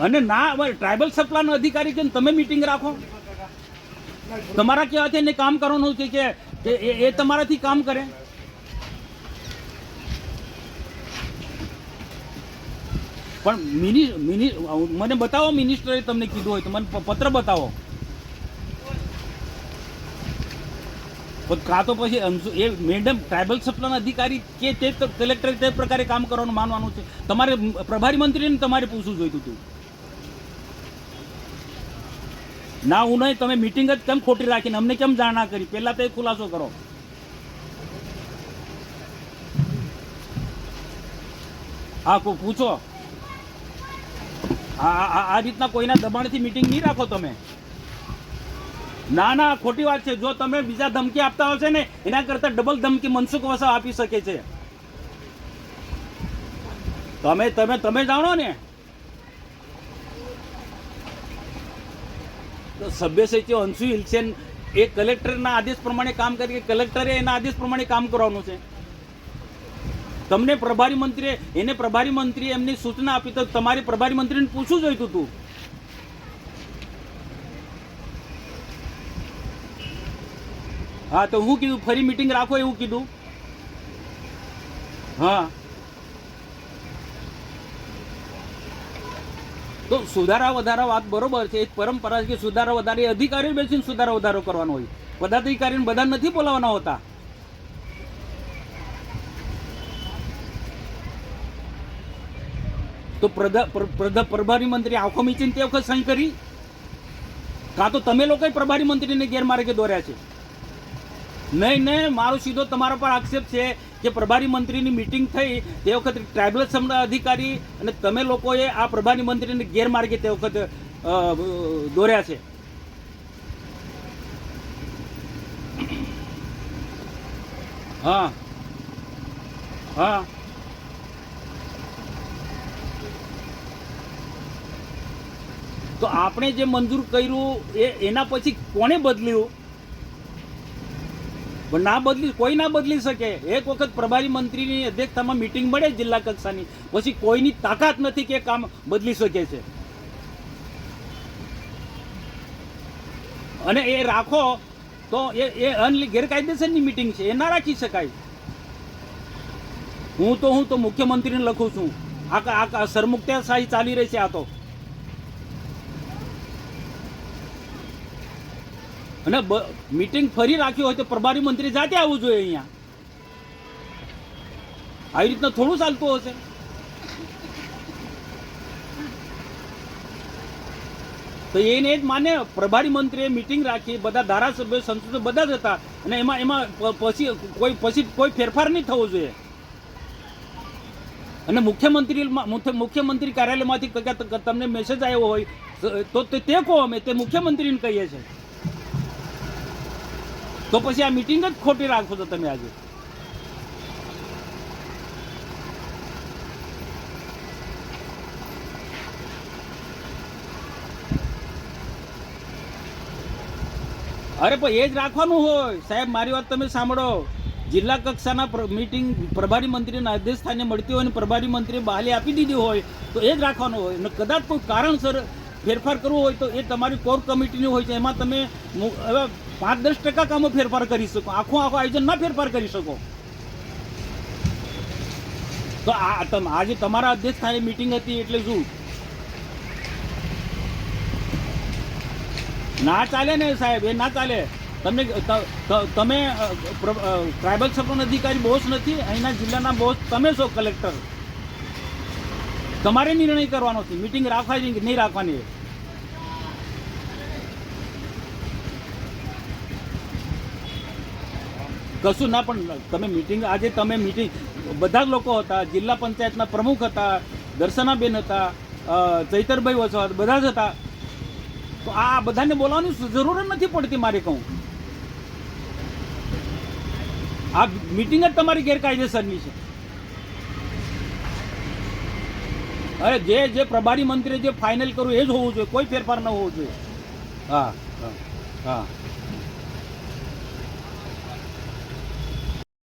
અને ના ટ્રાઇબલ સપ્લાયનો અધિકારી કે તમે મીટિંગ રાખો, તમારા કહેવાથી એને કામ કરવાનું છે કે એ તમારાથી કામ કરે. પણ મને બતાવો, મિનિસ્ટરે તમને કીધું હોય તો મને પત્ર બતાવો. કાં તો પછી એ મેડમ ટ્રાઇબલ સપ્લાયના અધિકારી કે તે કલેક્ટરે તે પ્રકારે કામ કરવાનું માનવાનું છે. તમારે પ્રભારી મંત્રીને તમારે પૂછવું જોઈતું હતું. ના હું નહીં, તમે મિટિંગ જ કેમ ખોટી રાખીને અમને કેમ જાણ ના કરી? પહેલા તો એ ખુલાસો કરો. હા પૂછો. આ રીતના કોઈના દબાણથી મિટિંગ નહીં રાખો તમે. ના ના, ખોટી વાત છે. જો તમે બીજા ધમકી આપતા હશે ને એના કરતા ડબલ ધમકી મનસુખ વસાવા આપી શકે છે. તમે જાણો ને. સભ્ય સચિવ અંશુ હિલસેન એ કલેક્ટરના આદેશ પ્રમાણે કામ કરી, કલેક્ટરે એના આદેશ પ્રમાણે કામ કરવાનું છે. તમને પ્રભારી મંત્રીએ એમની સૂચના આપી તો તમારે પ્રભારી મંત્રીને પૂછવું જોઈતું હતું. હા તો હું કીધું ફરી મીટિંગ રાખો એવું કીધું. હા તો સુધારા વધારા વાત બરોબર છે. એક પરંપરા છે કે સુધારા વધારે અધિકારીઓ બેસીને સુધારા વધારો કરવાનો હોય. પદાધિકારીને બધા નથી બોલાવવાના હોતા. તો પ્રભારી મંત્રી આંખો મીચીને તે વખત સહી કરી, કાં તો તમે લોકોએ પ્રભારી મંત્રીને ગેરમાર્ગે દોર્યા છે. નહીં, મારો સીધો તમારા પર આક્ષેપ છે કે પ્રભારી મંત્રીની મિટિંગ થઈ તે વખતે ટ્રાઇબલ સમુદાય અધિકારી અને તમે લોકોએ આ પ્રભારી મંત્રીને ગેરમાર્ગે તે વખત દોર્યા છે. હા હા તો આપણે જે મંજૂર કર્યું એના પછી કોને બદલ્યું? ના બદલી, કોઈ ના બદલી શકે. એક વખત પ્રભારી મંત્રીની અધ્યક્ષતામાં મિટિંગ મળે જિલ્લા કક્ષાની, પછી કોઈની તાકાત નથી કે કામ બદલી શકે છે. અને એ રાખો તો એ ગેરકાયદેસરની મિટિંગ છે, એ ના રાખી શકાય. હું તો મુખ્યમંત્રીને લખું છું. આ સરમુખત્યારશાહી ચાલી રહી છે આ તો. અને મીટિંગ ફરી રાખ્યું હોય તો પ્રભારી મંત્રી જાતે આવવું જોઈએ અહીંયા. આવી રીતના થોડું ચાલતું હશે. તો એને જ માને. પ્રભારી મંત્રીએ મીટિંગ રાખી, બધા ધારાસભ્યો સંસદ બધા જ હતા અને એમાં પછી કોઈ ફેરફાર નહીં થવો જોઈએ. અને મુખ્યમંત્રી કાર્યાલયમાંથી તમને મેસેજ આવ્યો હોય તો તે કહો, અમે તે મુખ્યમંત્રીને કહીએ છીએ. તો પછી આ મીટિંગ જ ખોટી રાખો છો તમે આજે. અરે પણ એ જ રાખવાનું હોય સાહેબ. મારી વાત તમે સાંભળો. જિલ્લા કક્ષાના મીટિંગ પ્રભારી મંત્રીના આદેશ સ્થાને મળતી હોય અને પ્રભારી મંત્રીએ બહાલી આપી દીધી હોય તો એ જ રાખવાનું હોય. અને કદાચ કોઈ કારણસર ફેરફાર કરવો હોય તો એ તમારી કોર કમિટીની હોય છે. એમાં તમે હવે 5-10% કામો ફેરફાર કરી શકો. આખું આયોજન ના ફેરફાર કરી શકો. તો આજે તમારા અધ્યક્ષ સ્થાને મીટિંગ હતી એટલે શું ના ચાલે ને સાહેબ? એ ના ચાલે. તમે ટ્રાઇબલ સપ્લાયના અધિકારી બોસ નથી. અહીંના જિલ્લાના બોસ તમે છો, કલેક્ટર. તમારે નિર્ણય કરવાનો છે મીટિંગ રાખવાની કે નહીં રાખવાની. કશું ના, પણ તમે મીટિંગ બધા જ લોકો હતા. જિલ્લા પંચાયતના પ્રમુખ હતા, દર્શનાબેન હતા, ચૈતરભાઈ વસાવા બધા જ હતા. તો આ બધાને બોલાવવાની જરૂર જ નથી પડતી. મારે કહું આ મીટિંગ જ તમારી ગેરકાયદેસરની છે. અરે જે પ્રભારી મંત્રીએ જે ફાઇનલ કરવું એ જ હોવું જોઈએ, કોઈ ફેરફાર ન હોવો જોઈએ. હા હા હા.